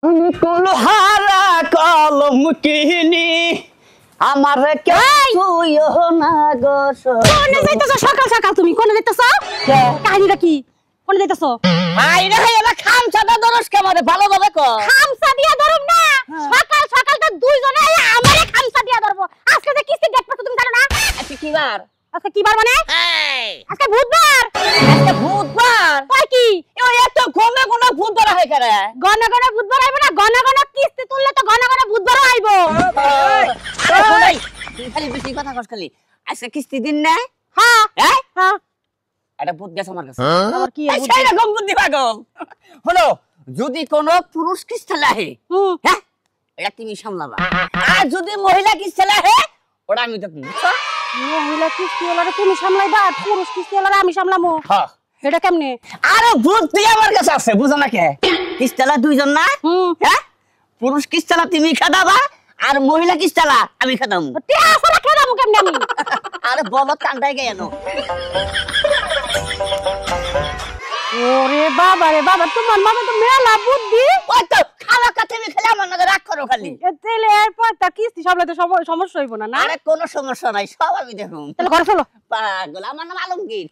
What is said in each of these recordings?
আমি কুলহারা কলম কিনি আমার কেউ না গো কোনে যাইতাছ সকাল সকাল তুমি কোনে যাইতাছ কাহিনীটা কি কোনে যাইতাছ আইরে এলা খামছাটা দরস কেমনে ভালোভাবে কর খামসা দিয়া ধরুম না সকাল সকাল তো দুইজনে আমারে খামসা দিয়া ধরবো আজকে যে কিস্তি ডেট পড়ছে তুমি জানো না আজকে কি বার আজকে কি বার মানে আজকে বুধবার আজকে বুধবার কই কি ওই এত ঘনে ঘনে বুধবার হয় করে ঘন ঘন বুধবার আইবো না ঘন ঘন কিস্তি তুললে তো ঘন ঘন বুধবার আইবো তুই খালি বেশি কথা কস খালি আজকে কিস্তি দিন না হ্যাঁ হ্যাঁ হ্যাঁ এটা বুধ গেছে আমার কাছে আবার কি সেই রকম বুদ্ধি পাগল হলো যদি কোন পুরুষ কিস্তি লাহে হ্যাঁ এটা তুমি সামলাবা আর যদি মহিলা কিস্তি লাহে ওটা আমি দেখব মহিলা কিস্তি ওলারে তুমি সামলাইবা পুরুষ কিস্তি ওলারে আমি সামলামু হ্যাঁ এটা কেমনে আরে বুদ্ধি আমার কাছে আছে বুঝো না কে কিস্তালা দুইজন না হ্যাঁ পুরুষ কিস্তালা তুমি খাদাবা আর মহিলা কিস্তালা আমি খাদামু তে আসলে খেলামু কেমনে আমি আরে বলো কান্দাই গেল ওরে বাবা রে বাবা তোমার মাথা তো মেলা বুদ্ধি ওই তো খাওয়া কাছে আমি খেলে আমার নাকি রাগ করো খালি তাহলে এরপর তা কিস্তি সামলাতে সমস্যা হইব না না আরে কোনো সমস্যা নাই সব আমি দেখুন তাহলে ঘরে চলো পাগল আমার নাম আলমগীর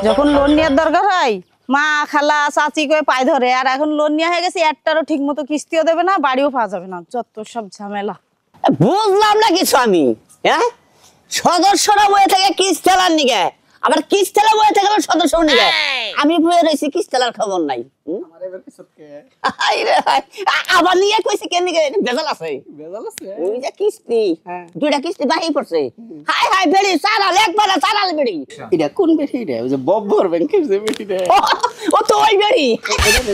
যখন লোন নেওয়ার দরকার হয় মা খালা চাচি কয়ে পায় ধরে আর এখন লোন নেওয়া হয়ে গেছে একটারও ঠিক মতো কিস্তিও দেবে না বাড়িও পাওয়া যাবে না যত সব ঝামেলা বুঝলাম না কিছু আমি হ্যাঁ সদস্যরা বয়ে থেকে কিস্তেলার নিগে আবার কিস্তেলা বয়ে থেকে সদস্য নিগে আমি বয়ে রয়েছি কিস্তেলার খবর নাই আমার এবার কিসকে আবার নিয়ে কইছে কেন নিগে বেজাল আছে ওই যে কিস্তি দুইটা কিস্তি বাহি পড়ছে হাই হাই বেড়ি সারাল একবার সারাল বেড়ি এটা কোন বেশি রে ওই যে বব্বর ব্যাংকের যে বেশি রে ও তো ওই বেড়ি এটা যে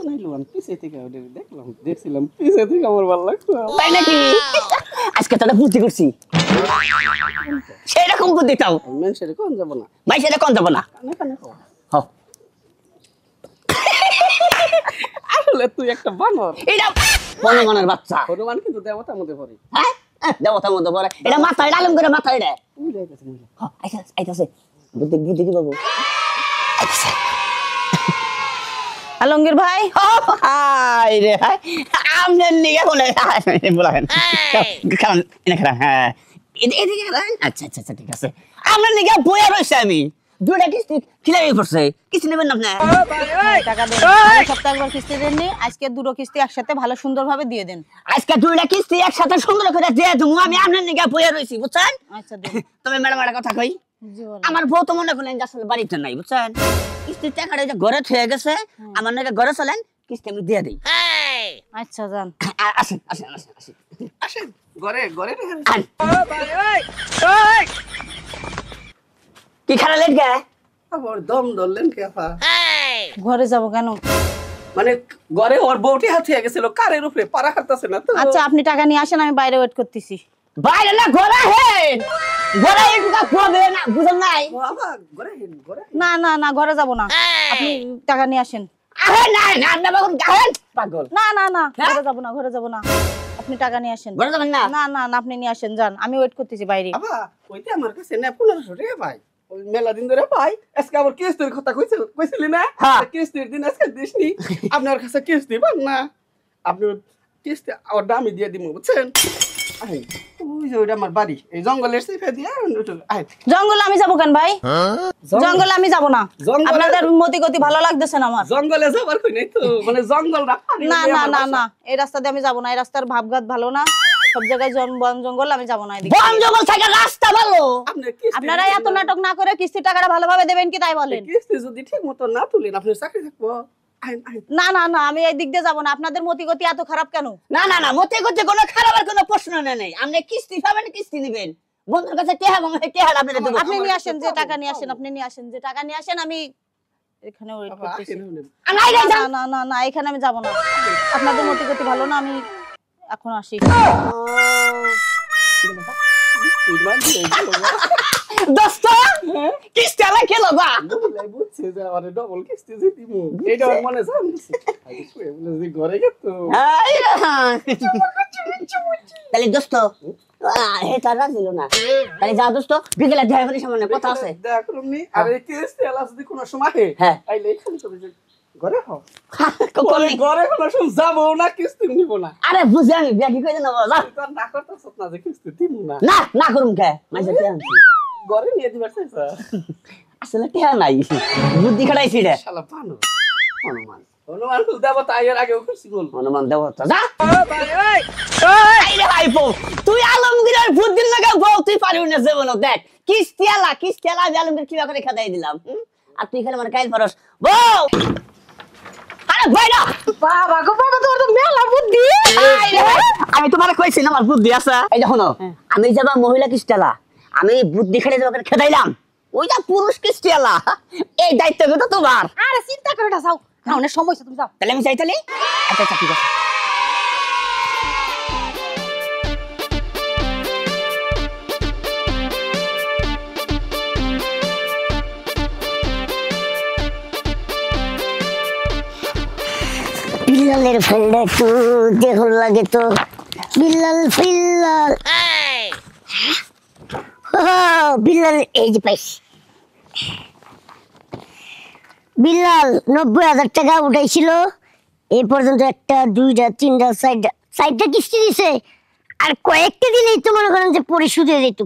নাইলাম পিছে থেকে ওটা দেখছিলাম পিছে থেকে আমার ভালো লাগছে তাই নাকি আজকে তো বুদ্ধি করছি সেরকম বুদ্ধি তাও মানুষের কোন যাব না ভাই সেটা কোন যাব না হ্যাঁ আসলে তুই একটা বানর এটা বনমানের বাচ্চা হনুমান কিন্তু দেবতার মধ্যে পড়ে হ্যাঁ দেবতার মধ্যে পড়ে এটা মাথায় ডালম করে মাথায় রে তুই যাইতেছিস মহিলা হ্যাঁ আইতাছে বুদ্ধি বুদ্ধি কি বাবু আইতাছে আলমগীর ভাই হাই রে হাই আমনের নিগে বলে বলেন কারণ এনে খারাপ হ্যাঁ এদিকে আচ্ছা আচ্ছা আচ্ছা ঠিক আছে আমনের নিগে বইয়া রয়েছে আমি দুইটা কিস্তি খিলাই পড়ছে কিস্তি নেবেন না আপনি টাকা দেন সপ্তাহে একবার কিস্তি দেননি আজকে দুটো কিস্তি একসাথে ভালো সুন্দরভাবে দিয়ে দেন আজকে দুইটা কিস্তি একসাথে সুন্দর করে দিয়ে দেবো আমি আমনের নিগে বইয়া রয়েছি বুঝছেন আচ্ছা দেন তবে ম্যাডাম একটা কথা কই জীবন আমার বউ তো মনে করেন আসলে বাড়িতে নাই বুঝছেন কিস্তির টাকাটা যে ঘরে থয়ে গেছে আমার নাকি ঘরে চলেন কিস্তি আমি দিয়ে দিই আচ্ছা যান আসেন আসেন আসেন আসেন আসেন ঘরে ঘরে আন। কি খারাপ লেট গে আবার দম ধরলেন কে আপা ঘরে যাব কেন মানে ঘরে ওর বউটি হাত হয়ে গেছিল কারের উপরে পাড়া খাটতেছে না তো আচ্ছা আপনি টাকা নিয়ে আসেন আমি বাইরে ওয়েট করতেছি বাইরে না ঘোরা হেন ঘোরা একটু পড়বে না বুঝল নাই বাবা ঘরে ঘরে না না না ঘরে যাব না আপনি টাকা নিয়ে আসেন আরে না না না বাবু গায়েন পাগল না না না ঘরে যাব না ঘরে যাব না আপনি টাকা নিয়ে আসেন ঘরে যাবেন না না না না আপনি নিয়ে আসেন যান আমি ওয়েট করতেছি বাইরে বাবা ওইতে আমার কাছে না 1500 টাকা ভাই ওই মেলা দিন ধরে ভাই আজকে আবার কিস্তির কথা কইছিলি না কিস্তির দিন আজকে দিসনি আপনার কাছে কিস্তি পান না আপনি কিস্তি আর দামি দিয়ে দিমু বুঝছেন আই ওই যে ওইটা আমার বাড়ি এই জঙ্গলের সিফে দিয়ে আই জঙ্গলে আমি যাব কেন ভাই জঙ্গলে আমি যাব না আপনাদের মতি গতি ভালো লাগতেছে না আমার জঙ্গলে যাবার কই নাই তো মানে জঙ্গল না না না না এই রাস্তা দিয়ে আমি যাব না এই রাস্তার ভাবঘাত ভালো না সব জায়গায় বন জঙ্গল আমি যাব না এদিকে বন জঙ্গল থেকে রাস্তা ভালো আপনারা এত নাটক না করে কিস্তি টাকাটা ভালোভাবে দেবেন কি তাই বলেন কিস্তি যদি ঠিক মতো না তুলেন আপনার চাকরি থাকবো না না না আমি এই দিক দিয়ে যাব না আপনাদের মতি গতি এত খারাপ কেন না না না মতে করতে কোনো খারাপের কোনো প্রশ্ন নেই আপনি কিস্তি পাবেন কিস্তি নেবেন বন্ধুর কাছে কে হবে কে হাল আপনি দেব আপনি নিয়ে আসেন যে টাকা নিয়ে আসেন আপনি নিয়ে আসেন যে টাকা নিয়ে আসেন আমি এখানে ওয়েট করতেছি না না না না এখানে আমি যাব না আপনাদের মতি গতি ভালো না আমি এখন আসি দোস্ত কিস্তি আলা খেলো বা বুঝছে যে আরে ডবল কিস্তি দিমু এটা মনে জানছি আগে শুয়ে বলে যে ঘরে গেত তাহলে দোস্ত হে তারা ছিল না তাহলে যা দোস্ত বিকেলে দেখা করি সামনে কথা আছে দেখা করুমনি আরে কিস্তি আলা যদি কোনো সময় হ্যাঁ আইলে এখানে তো ঘরে হও ঘরে কোনো সব যাবো না কিস্তি নিব না আরে বুঝে আমি বিয়া কি কইতে নেবো যা তুই না করতেছ না যে কিস্তি দিব না না না করুম কে মাইছে টিয়া আনছি ঘরে নিয়ে দিবার চাইছা আসলে টিয়া নাই বুদ্ধি খাটাইছি রে শালা বানো হনুমান ফুল দেব তাই এর আগেও খুশি বল হনুমান দেবতা যা এই রে ভাইপো তুই আলমগীরের বুদ্ধির লাগা বল তুই পারিস না জীবন দেখ কিস্তিয়ালা আমি আলমগীর কিবা করে খাদাই দিলাম আর তুই খালি আমার কাইল পারস বল আরে বাইরা বাবা গো বাবা তোর তো মেলা বুদ্ধি আমি তোমারে কইছি না আমার বুদ্ধি আছে এই দেখো আমি যাবা মহিলা কিস্তিয়ালা আমি বুদ্ধি খেলে তোমাকে খেদাইলাম ওইটা পুরুষ কিস্তিয়ালা এই দায়িত্ব তো তোমার আরে চিন্তা করে না যাও না অনেক সময় আছে তুমি যাও তাহলে আমি যাই তাহলে আচ্ছা আচ্ছা ঠিক আছে বিল্লালের ফেলটা একটু দেখুন লাগে তো বিল্লাল ফিল্লাল বিল্লাল এই যে পাইছি বিল্লাল 90,000 টাকা উঠাইছিল এই পর্যন্ত 1টা 2টা 3টা 4টা কিস্তি দিছে আর কয়েকটা দিলেই তো মনে করেন যে পরিশোধ হয়ে যেত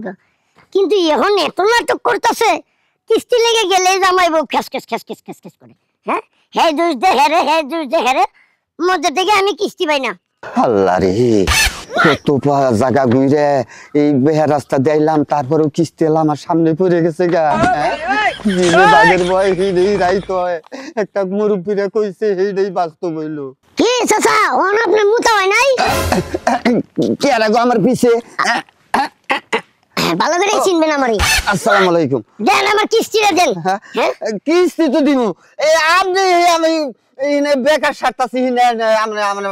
কিন্তু এখন এত নাটক করতেছে কিস্তি লেগে গেলে জামাইবো খ্যাস খ্যাস খ্যাস খ্যাস খ্যাস খ্যাস করে হ্যাঁ হ্যাঁ দোষ দে হ্যাঁ মধ্যে থেকে আমি কিস্তি পাই না আল্লাহ রে কত জায়গা ঘুরে এই বেহার রাস্তা দিলাম তারপরেও কিস্তি এলাম আর সামনে পড়ে গেছে গা বাঘের ভয় হিড়েই রাইত হয় একটা মুরব্বীরা কইছে হিড়েই বাস্তব হইলো কি চাচা ওন আপনার মুতা হয় নাই কে রাখো আমার পিছে ভালো করে চিনবেন আমারই আসসালামু আলাইকুম দেন আমার কিস্তিটা দেন হ্যাঁ কিস্তি তো দিমু এই আপনি আমি বেকার সারতাছি আমরা আমরা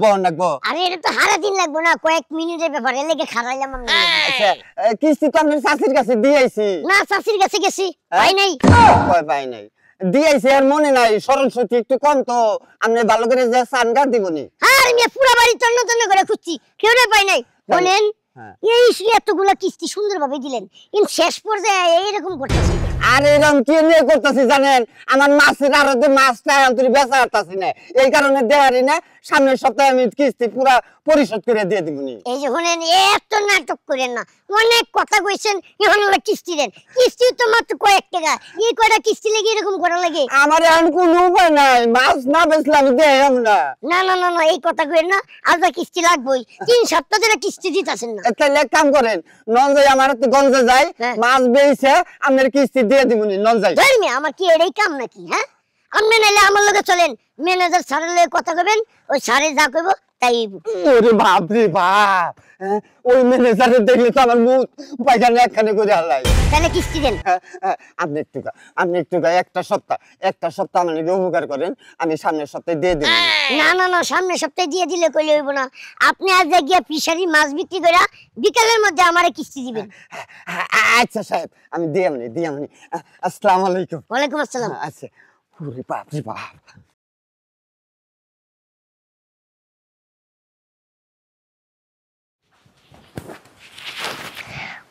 বহন রাখবো আরে এটা তো হারা দিন লাগবে না কয়েক মিনিটের ব্যাপার এর লেগে খারাইলাম আমি আচ্ছা কিস্তি তো আপনার চাষির কাছে দিয়েছি না চাষির কাছে গেছি পাই নাই পাই নাই দিয়েছি আর মনে নাই স্মরণ শক্তি একটু কম তো আপনি ভালো করে যে সানগা দিবনি আর আমি পুরো বাড়ি তন্ন তন্ন করে খুঁজছি কেউ পাই নাই বলেন এই এতগুলা কিস্তি সুন্দরভাবে দিলেন কিন্তু শেষ পর্যায়ে এইরকম করতেছি আর এরকম কি নিয়ে করতেছি জানেন আমার মাছের আড়তে মাছটা তুই বেচা হারতাছি না এই কারণে দেয়ারি না সামনের সপ্তাহে আমি কিস্তি পুরা পরিশোধ করে দিয়ে দিবনি এই যখন এত নাটক করেন না অনেক কথা কইছেন এখন হলো কিস্তি দেন কিস্তি তো মাত্র কয়েক টাকা এই কয়টা কিস্তি লেগে এরকম করা লাগে আমার এখন কোনো উপায় নাই মাছ না বেচলে আমি দেয়াম না না না না না এই কথা কইেন না আজ কিস্তি লাগবেই 3 সপ্তাহ ধরে কিস্তি দিতাছেন না তাহলে এক কাম করেন নন যাই আমার তো গঞ্জে যাই মাছ বেইছে আপনার কিস্তি দিয়ে দিবনি নন যাই ধর্মে আমার কি এটাই কাম নাকি হ্যাঁ আপনি নাইলে আমার লগে চলেন ম্যানেজার স্যারের লগে কথা কইবেন ওই স্যারে যা কইবো তাই ওরে বাপ রে বাপ ওই ম্যানেজারে দেখলে তো আমার মুখ পায়খানা একখানে করে হালাই তাহলে কিস্তি দেন আপনি একটু একটা সপ্তাহ আমার লিগে উপকার করেন আমি সামনের সপ্তাহে দিয়ে দেব না না না সামনের সপ্তাহে দিয়ে দিলে কইলে হইব না আপনি আজ গিয়া ফিশারি মাছ বিক্রি কইরা বিকালের মধ্যে আমারে কিস্তি দিবেন আচ্ছা সাহেব আমি দিয়ামনি আসসালামু আলাইকুম ওয়ালাইকুম আসসালাম আচ্ছা ওরে বাপ রে বাপ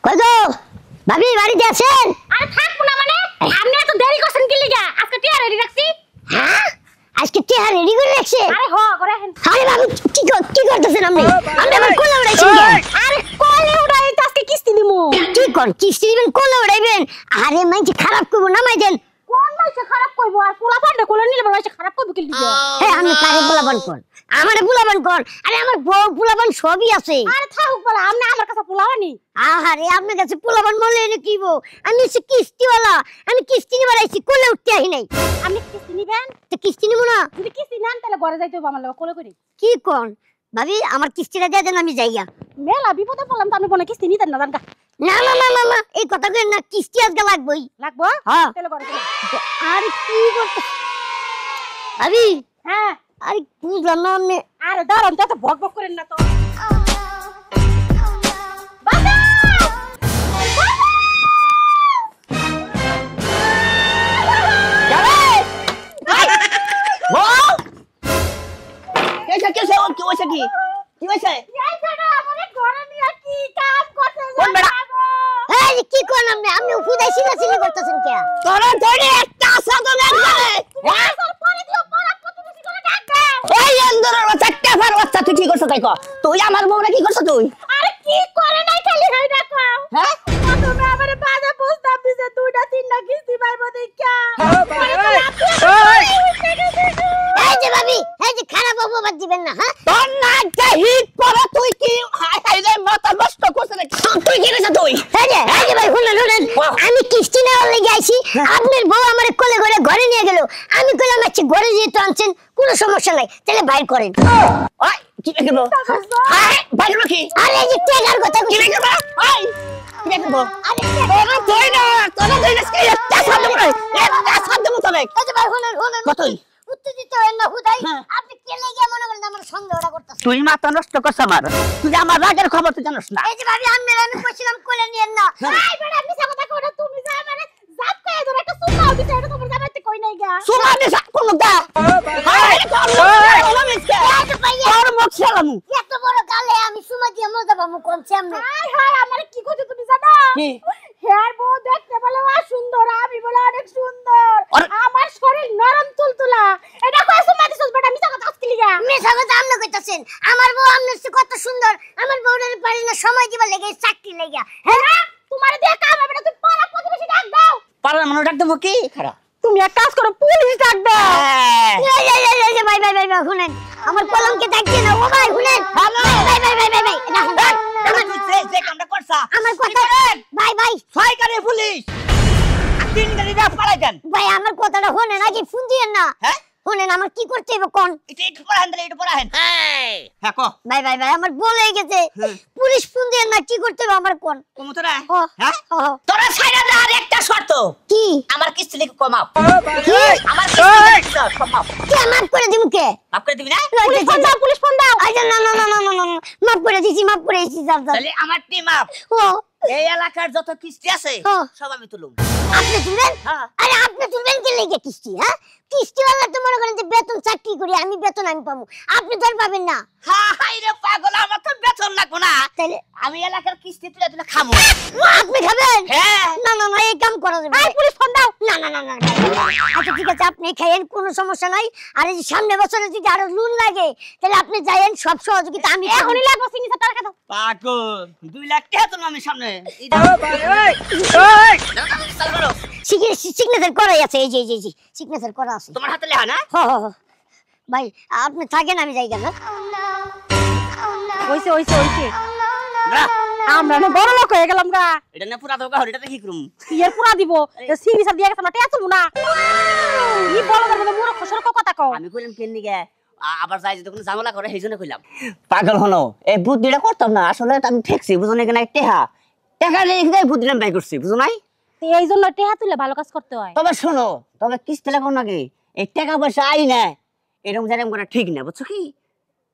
কই গো ভাবি বাড়িতে আছেন আরে থাকবো না মানে আপনি এত দেরি করছেন কি লাগা আজকে টিয়া রেডি রাখছি হ্যাঁ আজকে টিয়া রেডি করে রাখছে আরে হ করে হেন আরে ভাবি কি করতেছেন আপনি আমার কোলে উড়াইছেন কেন আরে কোলে উড়াই তো আজকে কিস্তি দিমু কি কোন কিস্তি দিবেন কোলে উড়াইবেন আরে মাইকে খারাপ করব নামাই দেন কোন মাইছে খারাপ কইবো আর পোলা পান্ডে কোলে নিলে মাইছে খারাপ কইবো কি লিগা হ্যাঁ আমি কারে পোলাপান কোন আমারে পোলাপান কোন আরে আমার বউ পোলাপান সবই আছে আরে থাকুক বলা আপনি আমার কাছে পোলাওনি আহারে আপনার কাছে পোলাপান বলে এনে কি বউ আমি সে কিস্তিওয়ালা আমি কিস্তি নিবার আইছি কোলে উঠতে আহি নাই আপনি কিস্তি নিবেন তো কিস্তি নিব না যদি কিস্তি নেন তাহলে ঘরে যাইতে হবে আমার লগে কোলে করি কি কোন ভাবি আমার কিস্তিটা দিয়ে দেন আমি যাইয়া মেলা বিপদে পড়লাম তো আপনি বনে কিস্তি নিতেন না জানকা না না না না না এই কথা কই না কিস্তি আজকে লাগবেই লাগবো হ্যাঁ তাহলে ঘরে চলে আরে কি করতে ভাবি হ্যাঁ আরে বুঝলাম না আমি আরে দাঁড়ান তো ভক ভক করেন না তো বাবা বল কি হইছে কি হইছে এই জায়গা আমারে ঘরে নিয়ে কি কাম করতে কোন বেড়া? এই কি কোন আমি উফুদাইছি না সিলি করতেছেন কে তোরা ধরে একটা আসা তো না পরে দিও পরে কত বেশি করে ডাকবে এই এন্দরের বাচ্চা কেফার বাচ্চা তুই কি করছ তাই ক তুই আমার বউরে কি করছ তুই আরে কি করে নাই খালি হাই দেখো হ্যাঁ তুমি আমারে বাজে প্রস্তাব দিছে দুইটা তিনটা কিস্তি পাইবো দেখা এই যে ভাবি এই যে খারাপ অপবাদ দিবেন না হ্যাঁ তোর নাকটা হিট করে তুই কি হাই হাই রে মাথা নষ্ট করছ রে তুই কি করেছ তুই এই যে ভাই শুনুন আমি কিস্তি নেওয়ার লেগে আইছি আপনার বউ আমার কোলে করে ঘরে নিয়ে গেল আমি কইলাম আচ্ছা ঘরে যেহেতু আনছেন কোনো সমস্যা নাই তাহলে বাইর করেন ওই কি দেখবো হ্যাঁ বাইরে কি আরে এই যে টেকার কথা কি কইছি দেখবো ওই কি দেখবো আরে তোরা তুই না তোরা তুই না কি একটা শব্দ মনে একটা শব্দ মতো দেখ এই যে ভাই শুনুন কতই উত্তেজিত হন না হুদাই হ্যাঁ। আপনি কে লেগে মনে করেন আমার সন্দেহটা করতেছেন তুই মাথা নষ্ট করছ আমার তুই আমার রাগের খবর তুই জানিস না এই যে ভাবি আমি কইছিলাম কোলে নিয়েন না এই বেটা মিছা কথা কও না তুমি যা আমারে জাত কয়ে ধরে একটা সুপাও দিছে এটা তোমার জামাইতে কই নাই গা সুমা দিছা কোন দা হাই তোর মুখ ছেলামু এত বড় গালে আমি সুমা দিয়ে মজা পাবো কোন সামনে হাই হাই আমারে কি কইছো তুমি জানো কি হেয়ার বউ দেখতে বলে সুন্দর আমি বলে অনেক সুন্দর আরে- আমার শরীর নরম তুলতুলা এটা কই সুমা দিছস বেটা মিছা কথা আজকে লিগা মেশা কথা আপনি কইতাছেন আমার বউ আপনার চেয়ে কত সুন্দর আমার বউরের পারি না সময় দিবা লেগে চাকরি লেগে হ্যাঁ তোমার দিয়ে কাম হবে না তুমি পাড়া প্রতিবেশী ডাক দাও পারলাম মানুষ ডাক দেবো কি খারাপ তুমি এক কাজ করো পুলিশ ডাক দাও এই যে ভাই শুনেন আমার কলমকে ডাকছে না ও ভাই শুনেন ভাই যে কামটা করছা আমার কথা ভাই সরকারি পুলিশ তিন গাড়ি যা পালাই দেন ভাই আমার কথাটা শুনেন আগে ফোন দিয়েন না হ্যাঁ শুনেন আমার কি করতে হবে কোন এটা একটু পড়াহেন তাহলে একটু পড়াহেন হ্যাঁ কো ভাই আমার বলে গেছে পুলিশ ফোন দিয়েন না কি করতে হবে আমার কোন কমু তোরা ও, হ্যাঁ ও। তোরা ছাইরা দে আর একটা শর্ত কি আমার কিস্তি লিখে কমাও কি আমার কিস্তি লিখে কমাও কে মাফ করে দিমু কে মাফ করে দিবি না পুলিশ ফোন দাও আচ্ছা না মাফ করে দিছি যাও তাহলে আমার টিম আপ ও এই এলাকার যত কিস্তি আছে হ্যাঁ। সব আমি তুলুম আপনি তুলবেন হ্যাঁ। আরে আপনি তুলবেন কি লেগে কিস্তি হ্যাঁ কিস্তিওয়ালা তো মনে করেন যে বেতন চাকরি করি আমি বেতন আমি পাবো আপনি তো আর পাবেন না হাই রে পাগল আমার তো বেতন লাগবো না তাহলে আমি এলাকার কিস্তি তুলে তুলে খাবো আপনি খাবেন হ্যাঁ না এই কাম করা যাবে না। পুলিশ ফোন দাও না আচ্ছা ঠিক আছে আপনি খাইয়েন কোনো সমস্যা নাই আর এই যে সামনে বছরে যদি আরো লোন লাগে তাহলে আপনি যাইয়েন সব সহযোগিতা আমি এখনই লাগবো সিগনেচার টাকা দাও পাগল 2 লাখ টাকা তো আমি সামনে সিগনেচার করাই আছে এই যে সিগনেচার করা আছে তোমার হাতে লেখা না হ ভাই আপনি থাকেন আমি যাই গেল হইছে আমরা না বড় লোক হয়ে গেলাম গা এটা না পুরা দোকা হল এটা কি করুম এর পুরা দিব সিগনেচার দিয়ে গেছে না টেয়া তুমি না কি বলো না মোর খসর কথা কও আমি কইলাম কেন নিগে আবার যাই যদি কোনো ঝামেলা করে সেইজন্য কইলাম পাগল হনো এই বুদ্ধিটা করতাম না আসলে আমি ঠেকছি বুঝো না কেন টাকা রেখে বুদ্ধিটা বাই করছি বুঝো নাই এই জন্য টেহা তুলে ভালো কাজ করতে হয় তবে শোনো তবে কিস্তি লাগাও নাকি এই টাকা পয়সা আই না এরকম জানেন করা ঠিক না বুঝছো কি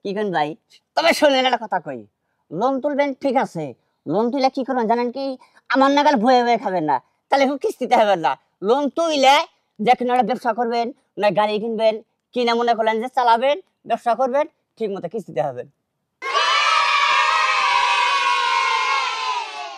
কেন ভাই তবে শোনেন একটা কথা কই লোন তুলবেন ঠিক আছে লোন তুলে কি করবেন জানেন কি আমার নাগাল ভয়ে খাবেন না তাহলে কিস্তিতে হবেন না লোন তুইলে যেখানে একটা ব্যবসা করবেন না গাড়ি কিনবেন কিনে মনে করলেন যে চালাবেন ব্যবসা করবেন ঠিক মতো কিস্তিতে হবেন